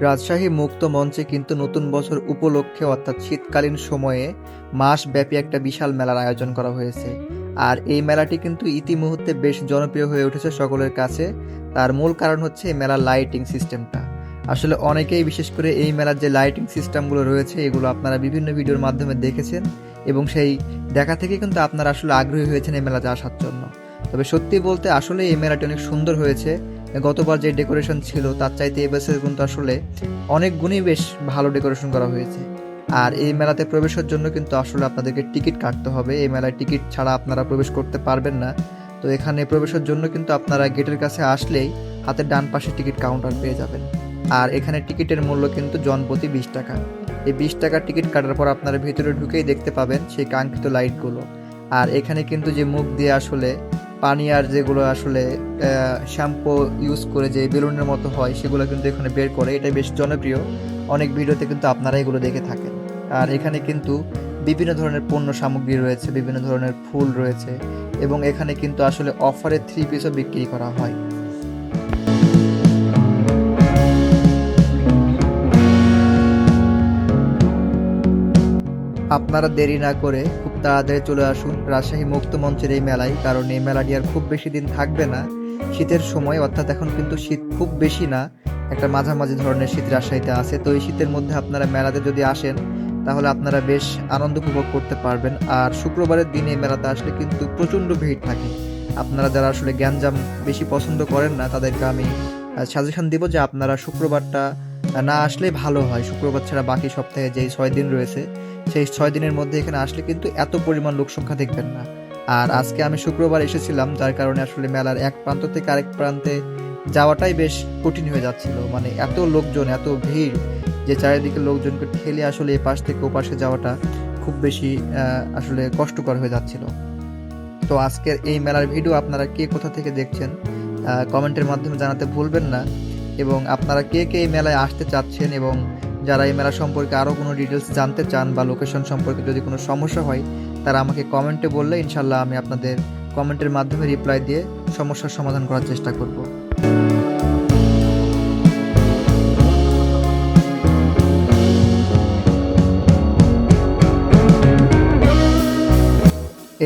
রাজশাহী মুক্ত মঞ্চে কিন্তু নতুন বছর উপলক্ষে অর্থাৎ শীতকালীন সময়ে মাসব্যাপী একটা বিশাল মেলার আয়োজন করা হয়েছে। আর এই মেলাটি কিন্তু ইতিমধ্যে বেশ জনপ্রিয় হয়ে উঠেছে সকলের কাছে। তার মূল কারণ হচ্ছে এই মেলার লাইটিং সিস্টেমটা। আসলে অনেকেই বিশেষ করে এই মেলার যে লাইটিং সিস্টেমগুলো রয়েছে এগুলো আপনারা বিভিন্ন ভিডিওর মাধ্যমে দেখেছেন এবং সেই দেখা থেকে কিন্তু আপনারা আসলে আগ্রহী হয়েছেন এই মেলাতে আসার জন্য। তবে সত্যি বলতে আসলে এই মেলাটি অনেক সুন্দর হয়েছে। গতবার যে ডেকোরেশন ছিল তার চাইতে এবছর কিন্তু আসলে অনেক গুণই বেশ ভালো ডেকোরেশন করা হয়েছে। আর এই মেলাতে প্রবেশের জন্য কিন্তু আসলে আপনাদেরকে টিকিট কাটতে হবে। এই মেলায় টিকিট ছাড়া আপনারা প্রবেশ করতে পারবেন না। তো এখানে প্রবেশের জন্য কিন্তু আপনারা গেটের কাছে আসলেই হাতের ডান পাশে টিকিট কাউন্টার পেয়ে যাবেন। আর এখানে টিকিটের মূল্য কিন্তু জনপ্রতি 20 টাকা। এই 20 টাকার টিকিট কাটার পর আপনারা ভিতরে ঢুকেই দেখতে পাবেন সেই কাঙ্ক্ষিত লাইটগুলো। আর এখানে কিন্তু যে মুখ দিয়ে আসলে পানি আর যেগুলো আসলে শ্যাম্পু ইউজ করে যে বেলুনের মতো হয় সেগুলো কিন্তু এখানে বের করে, এটা বেশ জনপ্রিয়। অনেক ভিডিওতে কিন্তু আপনারা এগুলো দেখে থাকেন। আর এখানে কিন্তু বিভিন্ন ধরনের পণ্য সামগ্রী রয়েছে, বিভিন্ন ধরনের ফুল রয়েছে এবং এখানে কিন্তু আসলে অফারে 3 পিসও বিক্রি করা হয়। আপনারা দেরি না করে খুব তাড়াতাড়ি চলে আসুন রাজশাহী মুক্ত মঞ্চের এই মেলায়, কারণ এই মেলাটি আর খুব বেশি দিন থাকবে না। শীতের সময় অর্থাৎ এখন কিন্তু শীত খুব বেশি না, একটা মাঝামাঝি ধরনের শীত রাজশাহীতে আছে। তো এই শীতের মধ্যে আপনারা মেলাতে যদি আসেন তাহলে আপনারা বেশ আনন্দ উপভোগ করতে পারবেন। আর শুক্রবারের দিনে এই মেলাতে আসলে কিন্তু প্রচণ্ড ভিড় থাকে। আপনারা যারা আসলে গ্যাঞ্জাম বেশি পছন্দ করেন না তাদেরকে আমি সাজেশন দিব যে আপনারা শুক্রবারটা না আসলে ভালো হয়। শুক্রবার ছাড়া বাকি সপ্তাহে যেই 6 দিন রয়েছে সেই 6 দিনের মধ্যে এখানে আসলে কিন্তু এত পরিমাণ লোক সংখ্যা দেখবেন না। আর আজকে আমি শুক্রবার এসেছিলাম, যার কারণে আসলে মেলার এক প্রান্ত থেকে আরেক প্রান্তে যাওয়াটাই বেশ কঠিন হয়ে যাচ্ছিল। মানে এত লোকজন, এত ভিড় যে চারিদিকে লোকজনকে ঠেলে আসলে এ পাশ থেকে ও পাশে যাওয়াটা খুব বেশি আসলে কষ্টকর হয়ে যাচ্ছিল। তো আজকের এই মেলার ভিডিও আপনারা কে কোথা থেকে দেখছেন কমেন্টের মাধ্যমে জানাতে ভুলবেন না। এবং আপনারা কে কে এই মেলায় আসতে চাচ্ছেন এবং যারা এই মেলা সম্পর্কে আরও কোনো ডিটেলস জানতে চান বা লোকেশন সম্পর্কে যদি কোনো সমস্যা হয় তারা আমাকে কমেন্টে বললে ইনশাল্লাহ আমি আপনাদের কমেন্টের মাধ্যমে রিপ্লাই দিয়ে সমস্যার সমাধান করার চেষ্টা করব।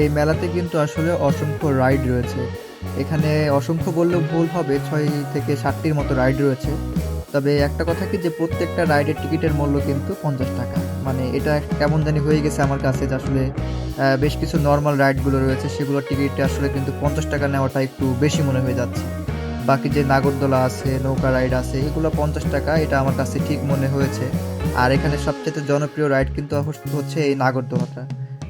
এই মেলাতে কিন্তু আসলে অসংখ্য রাইড রয়েছে। এখানে অসংখ্য বললেও ভুল হবে, 6 থেকে 7টির মতো রাইড রয়েছে। তবে একটা কথা কি যে প্রত্যেকটা রাইডের টিকিটের মূল্য কিন্তু 50 টাকা। মানে এটা কেমন জানি হয়ে গেছে আমার কাছে যে আসলে বেশ কিছু নর্মাল রাইডগুলো রয়েছে সেগুলোর টিকিট আসলে কিন্তু 50 টাকা নেওয়াটা একটু বেশি মনে হয়ে যাচ্ছে। বাকি যে নাগরদোলা আছে, নৌকা রাইড আছে, এগুলো 50 টাকা, এটা আমার কাছে ঠিক মনে হয়েছে। আর এখানে সবচেয়ে জনপ্রিয় রাইড কিন্তু হচ্ছে এই নাগরদোলাটা।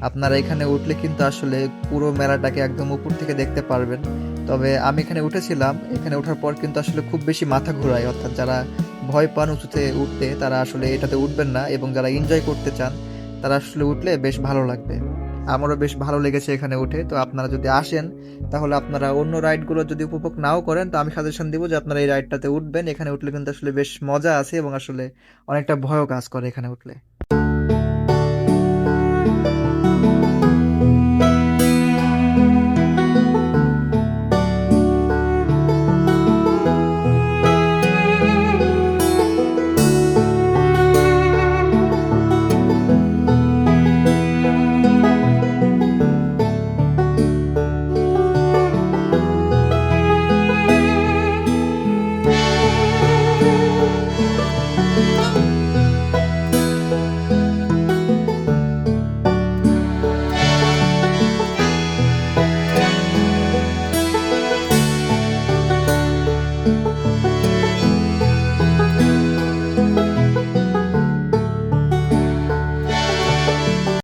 আপনারা এখানে উঠলে কিন্তু আসলে পুরো মেলাটাকে একদম উপর থেকে দেখতে পারবেন। তবে আমি এখানে উঠেছিলাম, এখানে ওঠার পর কিন্তু আসলে খুব বেশি মাথা ঘোরায়, অর্থাৎ যারা ভয় পান উঁচুতে উঠতে তারা আসলে এটাতে উঠবেন না এবং যারা এনজয় করতে চান তারা আসলে উঠলে বেশ ভালো লাগবে। আমারও বেশ ভালো লেগেছে এখানে উঠে। তো আপনারা যদি আসেন তাহলে আপনারা অন্য রাইডগুলো যদি উপভোগ নাও করেন তো আমি সাজেশন দিব যে আপনারা এই রাইডটাতে উঠবেন। এখানে উঠলে কিন্তু আসলে বেশ মজা আছে এবং আসলে অনেকটা ভয়ও কাজ করে এখানে উঠলে।